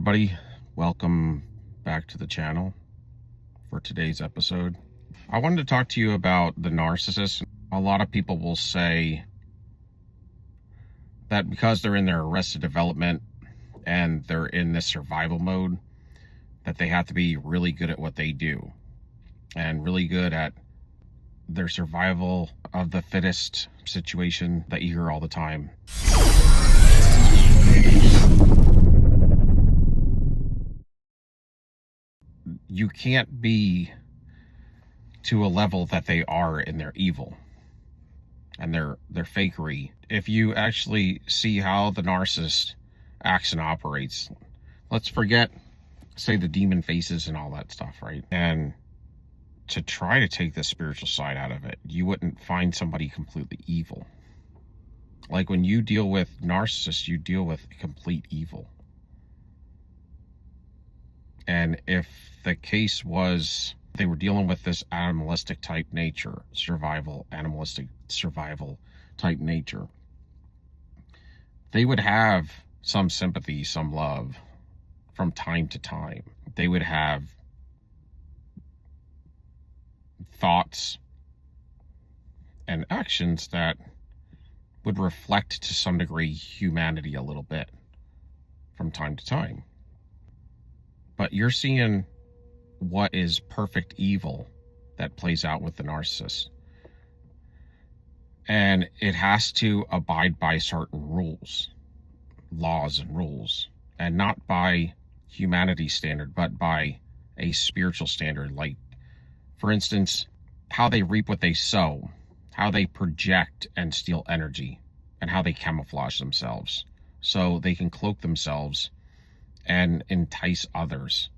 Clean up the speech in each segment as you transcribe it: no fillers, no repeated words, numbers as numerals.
everybody, welcome back to the channel for today's episode. I wanted to talk to you about the narcissist. A lot of people will say that because they're in their arrested development and they're in this survival mode, that they have to be really good at what they do and really good at their survival of the fittest situation that you hear all the time. You can't be to a level that they are in their evil and their fakery. If you actually see how the narcissist acts and operates, let's forget, say, the demon faces and all that stuff, right? And to try to take the spiritual side out of it, you wouldn't find somebody completely evil. Like when you deal with narcissists, you deal with complete evil. And if the case was they were dealing with this animalistic type nature, animalistic survival type nature, they would have some sympathy, some love from time to time. They would have thoughts and actions that would reflect to some degree humanity a little bit from time to time. But you're seeing what is perfect evil that plays out with the narcissist. And it has to abide by certain rules, laws and rules, and not by humanity's standard, but by a spiritual standard. Like, for instance, how they reap what they sow, how they project and steal energy, and how they camouflage themselves so they can cloak themselves and entice others,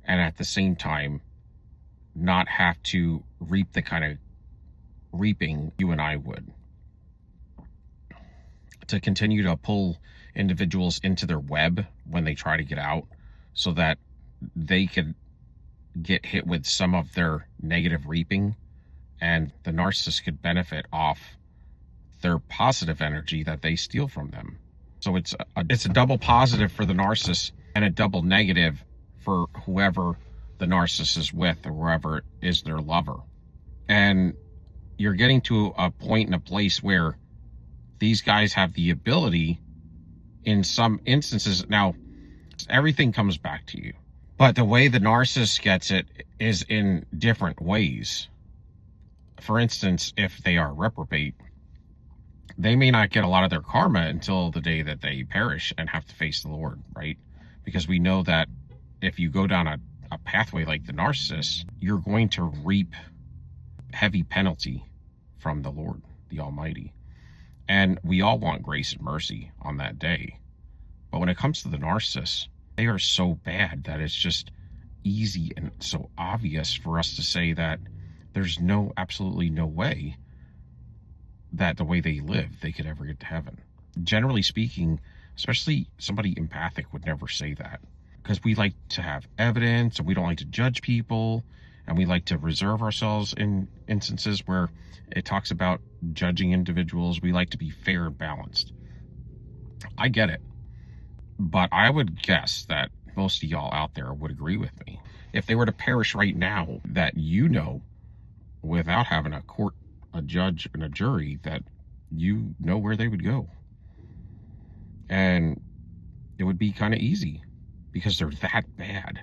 and at the same time not have to reap the kind of reaping you and I would, to continue to pull individuals into their web when they try to get out, so that they could get hit with some of their negative reaping, and the narcissist could benefit off their positive energy that they steal from them. So it's a double positive for the narcissist and a double negative for whoever the narcissist is with or whoever is their lover. And you're getting to a point in a place where these guys have the ability, in some instances, now everything comes back to you, but the way the narcissist gets it is in different ways. For instance, if they are reprobate, they may not get a lot of their karma until the day that they perish and have to face the Lord, right? Because we know that if you go down a pathway like the narcissist, you're going to reap heavy penalty from the Lord, the Almighty. And we all want grace and mercy on that day. But when it comes to the narcissist, they are so bad that it's just easy and so obvious for us to say that there's absolutely no way that the way they live, they could ever get to heaven. Generally speaking, especially somebody empathic would never say that, because we like to have evidence and we don't like to judge people, and we like to reserve ourselves in instances where it talks about judging individuals. We like to be fair and balanced. I get it, but I would guess that most of y'all out there would agree with me. If they were to perish right now, that without having a court, a judge, and a jury, that you know where they would go. And it would be kind of easy because they're that bad.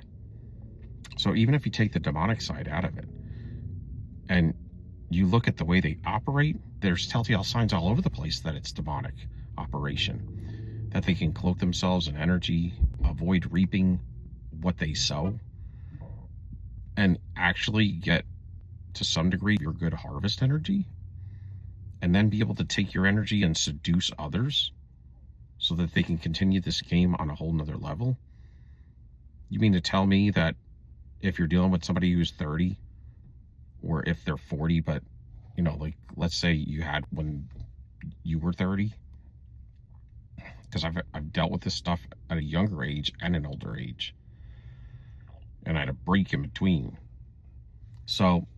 So even if you take the demonic side out of it and you look at the way they operate, there's telltale signs all over the place that it's demonic operation, that they can cloak themselves in energy, avoid reaping what they sow, and actually get, to some degree, your good harvest energy, and then be able to take your energy and seduce others so that they can continue this game on a whole nother level. You mean to tell me that if you're dealing with somebody who's 30, or if they're 40, but, like, let's say you had when you were 30, because I've dealt with this stuff at a younger age and an older age, and I had a break in between. So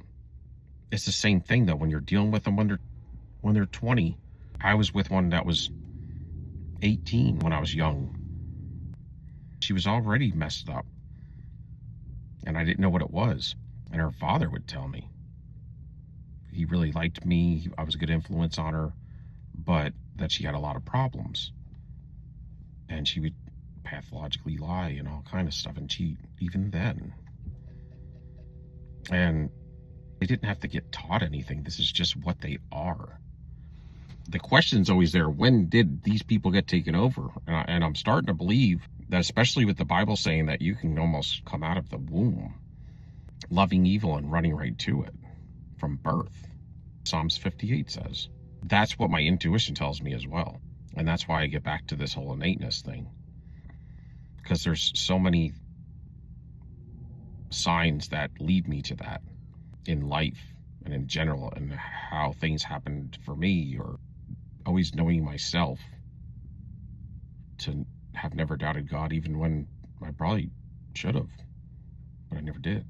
it's the same thing, though, when you're dealing with them when they're 20. I was with one that was 18 when I was young. She was already messed up, and I didn't know what it was. And her father would tell me. He really liked me. I was a good influence on her, but that she had a lot of problems. And she would pathologically lie and all kind of stuff and cheat even then. And they didn't have to get taught anything. This is just what they are. The question's always there. When did these people get taken over? And I'm starting to believe that, especially with the Bible saying that you can almost come out of the womb loving evil and running right to it from birth. Psalms 58 says. That's what my intuition tells me as well. And that's why I get back to this whole innateness thing. Because there's so many signs that lead me to that in life and in general, and how things happened for me, or always knowing myself to have never doubted God, even when I probably should have, but I never did.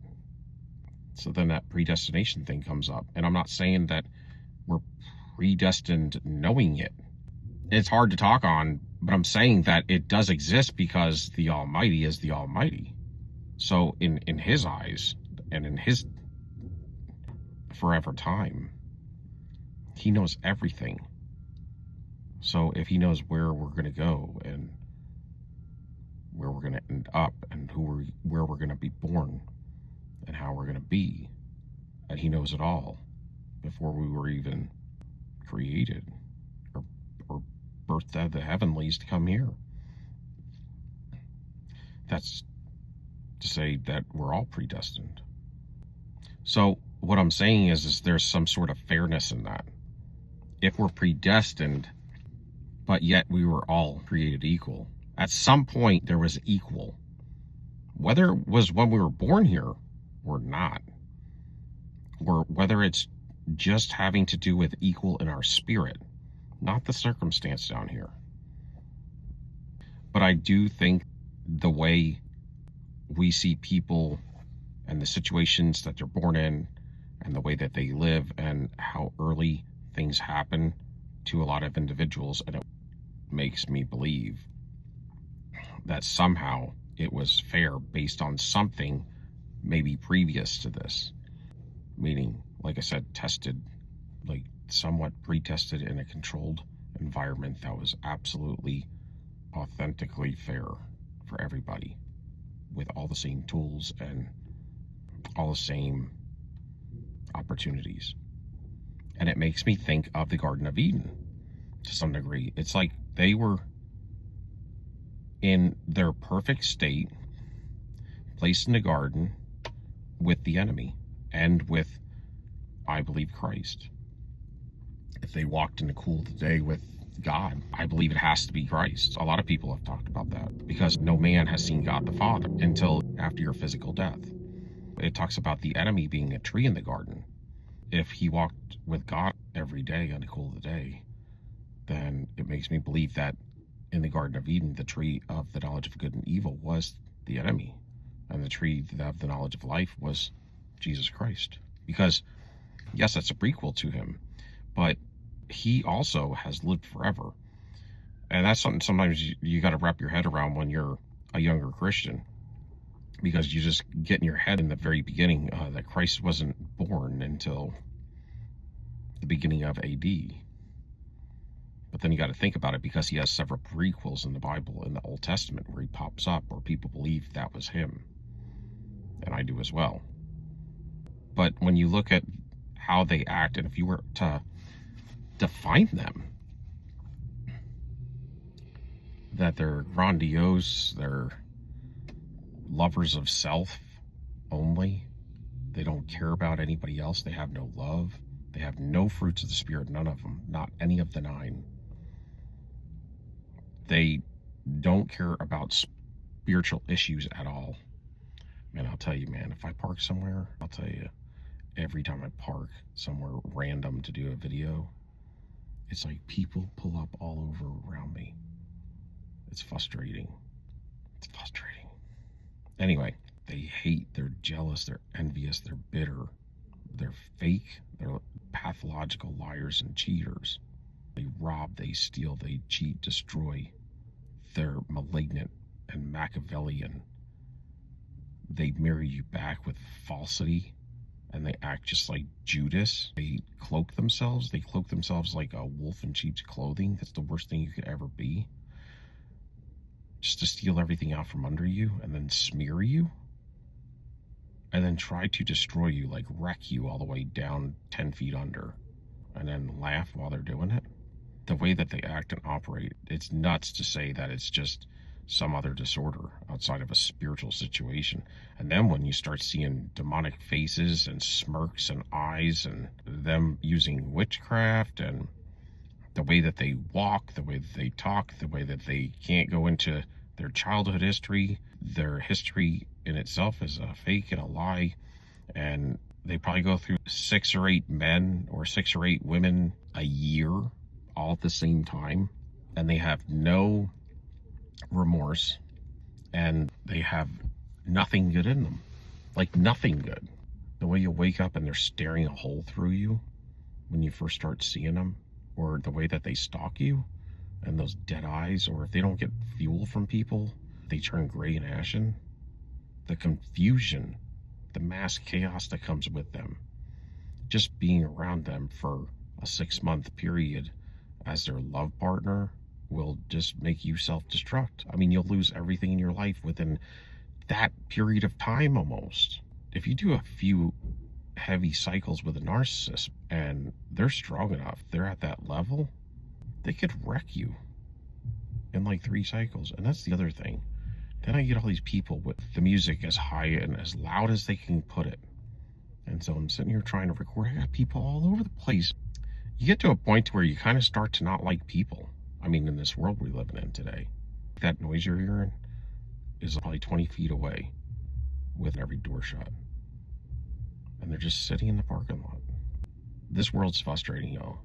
So then that predestination thing comes up. And I'm not saying that we're predestined knowing it. It's hard to talk on, but I'm saying that it does exist because the Almighty is the Almighty. So in his eyes and in his forever time, he knows everything. So if he knows where we're going to go and where we're going to end up and where we're going to be born and how we're going to be, and he knows it all before we were even created or birthed out of the heavenlies to come here. That's to say that we're all predestined. So what I'm saying is there's some sort of fairness in that. If we're predestined, but yet we were all created equal, at some point there was equal. Whether it was when we were born here or not, or whether it's just having to do with equal in our spirit, not the circumstance down here. But I do think the way we see people and the situations that they're born in and the way that they live and how early things happen to a lot of individuals, and it makes me believe that somehow it was fair based on something maybe previous to this. Meaning, like I said, tested, like somewhat pre-tested in a controlled environment that was absolutely authentically fair for everybody, with all the same tools and all the same opportunities. And it makes me think of the Garden of Eden to some degree. It's like they were in their perfect state, placed in the garden with the enemy and with, I believe, Christ. If they walked in the cool of the day with God, I believe it has to be Christ. A lot of people have talked about that because no man has seen God the Father until after your physical death. It talks about the enemy being a tree in the garden. If he walked with God every day on the cool of the day, then it makes me believe that in the Garden of Eden, the tree of the knowledge of good and evil was the enemy, and the tree of the knowledge of life was Jesus Christ. Because, yes, that's a prequel to him, but he also has lived forever. And that's something sometimes you got to wrap your head around when you're a younger Christian, because you just get in your head in the very beginning that Christ wasn't born until the beginning of AD. But then you got to think about it, because he has several prequels in the Bible, in the Old Testament, where he pops up, where people believe that was him. And I do as well. But when you look at how they act, and if you were to define them, that they're grandiose, they're lovers of self only, they don't care about anybody else, they have no love, they have no fruits of the Spirit, none of them, not any of the 9. They don't care about spiritual issues at all. Man, I'll tell you, man, if I park somewhere, I'll tell you, every time I park somewhere random to do a video, it's like people pull up all over around me. It's frustrating. It's frustrating. Anyway, they hate, they're jealous, they're envious, they're bitter, they're fake, they're pathological liars and cheaters. They rob, they steal, they cheat, destroy. They're malignant and Machiavellian. They mirror you back with falsity, and they act just like Judas. They cloak themselves. They cloak themselves like a wolf in sheep's clothing. That's the worst thing you could ever be. Just to steal everything out from under you and then smear you. And then try to destroy you, like wreck you all the way down 10 feet under. And then laugh while they're doing it. The way that they act and operate, it's nuts to say that it's just some other disorder outside of a spiritual situation. And then when you start seeing demonic faces and smirks and eyes and them using witchcraft and the way that they walk, the way that they talk, the way that they can't go into their childhood history, their history in itself is a fake and a lie. And they probably go through 6 or 8 men or 6 or 8 women a year all at the same time. And they have no remorse, and they have nothing good in them. Like nothing good. The way you wake up and they're staring a hole through you when you first start seeing them, or the way that they stalk you and those dead eyes, or if they don't get fuel from people, they turn gray and ashen. The confusion, the mass chaos that comes with them, just being around them for a 6-month period as their love partner will just make you self-destruct. I mean, you'll lose everything in your life within that period of time almost. If you do a few heavy cycles with a narcissist and they're strong enough, they're at that level, they could wreck you in like 3 cycles. And that's the other thing. Then I get all these people with the music as high and as loud as they can put it. And so I'm sitting here trying to record. I got people all over the place. You get to a point where you kind of start to not like people. I mean, in this world we're living in today, that noise you're hearing is probably 20 feet away with every door shut. And they're just sitting in the parking lot. This world's frustrating, y'all.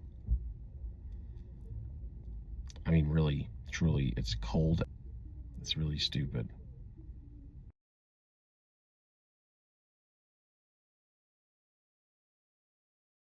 I mean, really, truly, it's cold. It's really stupid.